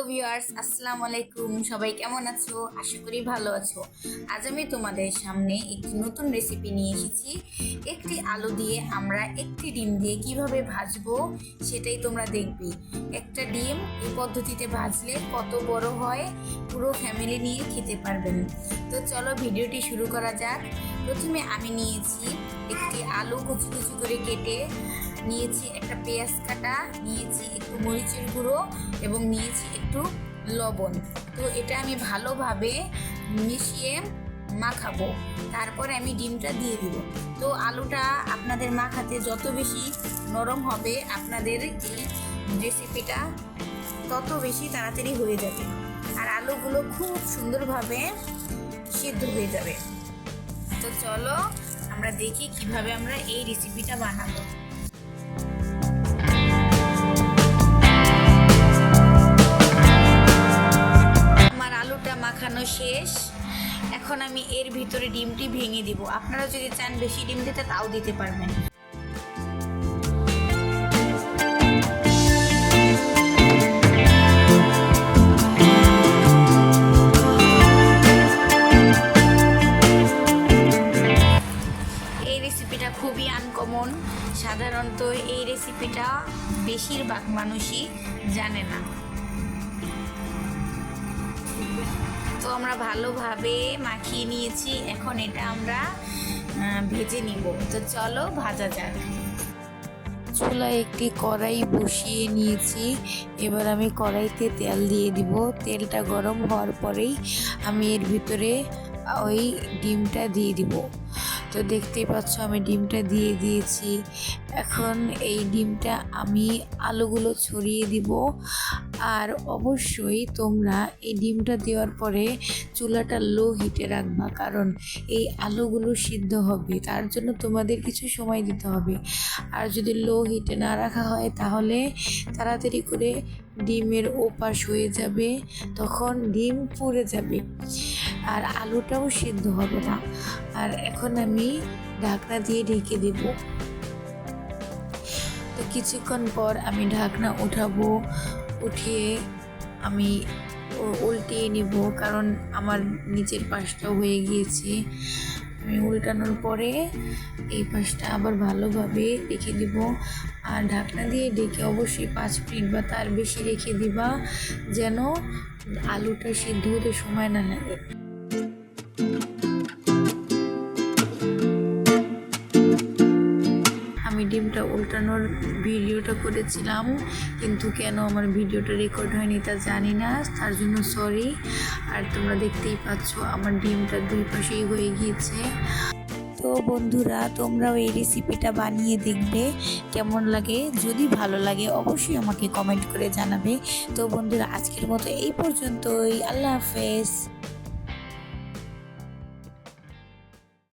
Viewers, আসসালামু আলাইকুম। সবাই কেমন আছো? আশা করি ভালো আছো। আজ আমি তোমাদের সামনে একটি নতুন রেসিপি নিয়ে এসেছি। একটি আলু দিয়ে আমরা একটি ডিম দিয়ে কিভাবে ভাজবো সেটাই তোমরা দেখবে। একটা ডিম এই পদ্ধতিতে ভাজলে কত বড় হয়, পুরো ফ্যামিলি নিয়ে খেতে পারবেন। তো চলো ভিডিওটি শুরু করা যাক। প্রথমে আমি নিয়েছি একটি আলু কুচি কুচি করে কেটে, নিয়েছি একটা পেঁয়াজ কাটা, নিয়েছি একটু মরিচের গুঁড়ো এবং নিয়েছি একটু লবণ। তো এটা আমি ভালোভাবে মিশিয়ে মাখাবো, তারপরে আমি ডিমটা দিয়ে দিব। তো আলুটা আপনাদের মাখাতে যত বেশি নরম হবে আপনাদের এই রেসিপিটা তত বেশি তাড়াতাড়ি হয়ে যাবে, আর আলুগুলো খুব সুন্দরভাবে সিদ্ধ হয়ে যাবে। তো চলো আমরা দেখি কিভাবে আমরা এই রেসিপিটা বানাবো। মাখানো শেষ। এখন আমি এর ভিতরে ডিমটি ভেঙে দিব। আপনারা যদি চান বেশি ডিম দিতে তাও দিতে পারবেন। এই রেসিপিটা খুবই আনকমন। সাধারণত এই রেসিপিটা বেশিরভাগ মানুষই জানে না। তো আমরা ভালোভাবে মাখিয়ে নিয়েছি, এখন এটা আমরা ভেজে নিব। তো চলো ভাজা যাক। চুলায় একটি কড়াই বসিয়ে নিয়েছি। এবার আমি কড়াইতে তেল দিয়ে দিব। তেলটা গরম হওয়ার পরেই আমি এর ভিতরে ওই ডিমটা দিয়ে দিব। তো দেখতেই পাচ্ছ আমি ডিমটা দিয়ে দিয়েছি। এখন এই ডিমটা আমি আলুগুলো ছড়িয়ে দিব। আর অবশ্যই তোমরা এই ডিমটা দেওয়ার পরে চুলাটা লো হিটে রাখবা, কারণ এই আলুগুলো সিদ্ধ হবে, তার জন্য তোমাদের কিছু সময় দিতে হবে। আর যদি লো হিটে না রাখা হয় তাহলে তাড়াতাড়ি করে ডিমের ওপাশ হয়ে যাবে, তখন ডিম পুড়ে যাবে আর আলুটাও সিদ্ধ হবে না। আর এখন আমি ঢাকনা দিয়ে ঢেকে দেব। তো কিছুক্ষণ পর আমি ঢাকনা উঠাবো, উঠিয়ে আমি উল্টিয়ে নিব, কারণ আমার নিচের পাশটাও হয়ে গিয়েছে। আমি উল্টানোর পরে এই পাশটা আবার ভালোভাবে রেখে দিব। আর ঢাকনা দিয়ে ঢেকে অবশ্যই 5 মিনিট বা তার বেশি রেখে দিবা, যেন আলুটা সিদ্ধ হতে সময় না লাগে। আমি ডিমটা উল্টানোর ভিডিওটা করেছিলাম, কিন্তু কেন আমার ভিডিওটা রেকর্ড হয়নি তা জানি না, তার জন্য সরি। আর তোমরা দেখতেই পাচ্ছ আমার ডিমটা দুই পাশেই হয়ে গিয়েছে। তো বন্ধুরা, তোমরাও এই রেসিপিটা বানিয়ে দেখবে কেমন লাগে। যদি ভালো লাগে অবশ্যই আমাকে কমেন্ট করে জানাবে। তো বন্ধুরা, আজকের মতো এই পর্যন্তই। আল্লাহ হাফেজ।